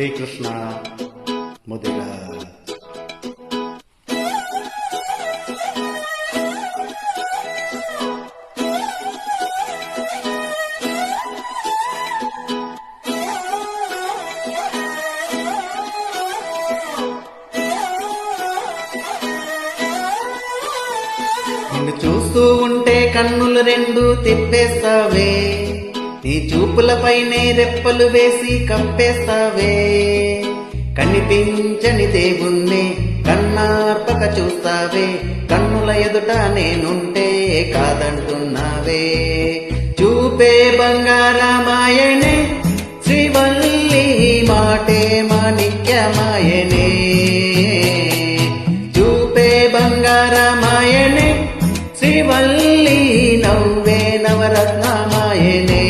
శ్రీకృష్ణ ముదిరా. నిన్ను చూస్తూ ఉంటే కన్నులు రెండు తిప్పేస్తావే, నీ చూపులపైనే రెప్పలు వేసి కప్పేస్తావే. కనిపించని దేవుణ్ణి కన్నార్పక చూస్తావే, కన్నుల ఎదుట నేనుంటే కాదంటున్నావే. చూపే బంగారమాయనే శ్రీవల్లి, మాటే మాణిక్యమాయనే. చూపే బంగారమాయనే శ్రీవల్లి, నవ్వే నవరత్నమాయనే.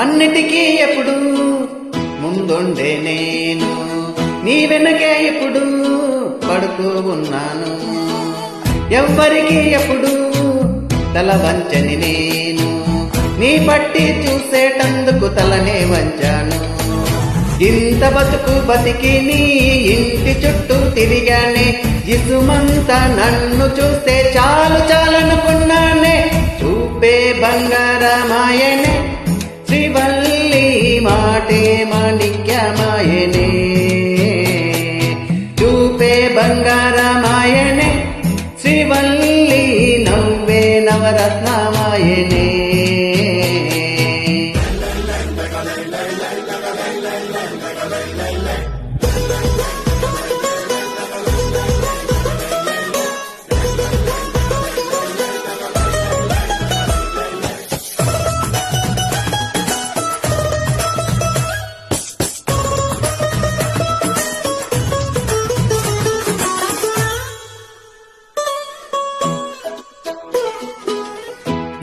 అన్నిటికీ ఎప్పుడు ముందుండే నేను, నీ వెనకే ఎప్పుడు పడుతూ ఉన్నాను. ఎవ్వరికి ఎప్పుడు తల వంచని నేను, నీ పట్టి చూసేటందుకు తలనే వంచాను. ఇంత బతుకు బతికి నీ ఇంటి చుట్టూ తిరిగానే, ఇసుమంతా నన్ను చూస్తే చాలు చాలనుకున్నానే. చూపే బంగారమాయనే శ్రీవల్లి, మాటే మాణిక్యమాయనే. చూపే బంగారమాయనే శ్రీవల్లి, నవ్వే నవరత్నమాయనే.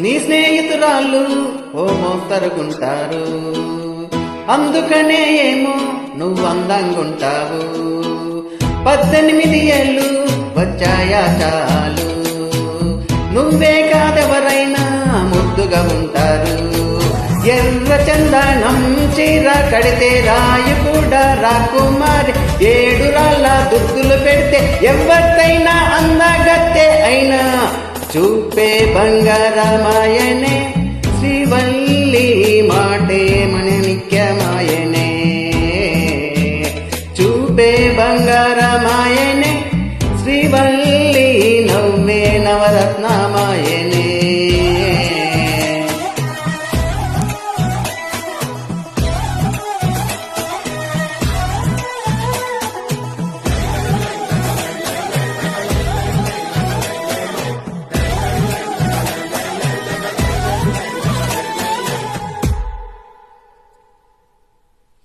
నీ స్నేహితురాళ్ళు ఓ మోస్తరుగుంటారు, అందుకనే ఏమో నువ్వు అందంగుంటావు. 18 ఏళ్ళు వచ్చాయా చాలు, నువ్వే కాదెవరైనా ముద్దుగా ఉంటారు. ఎర్ర చందనం చీర కడితే రాయి కూడా రాకుమారి, 7 రాళ్ళ దుద్దులు పెడితే ఎవరికైనా అందగత్తె అయినా. చూపే బంగారమాయనే శ్రీవల్లి, మాటే మాణిక్యమాయనే. చూపే బంగారమాయనే శ్రీవల్లి, నవ్వే నవరత్నమాయనే.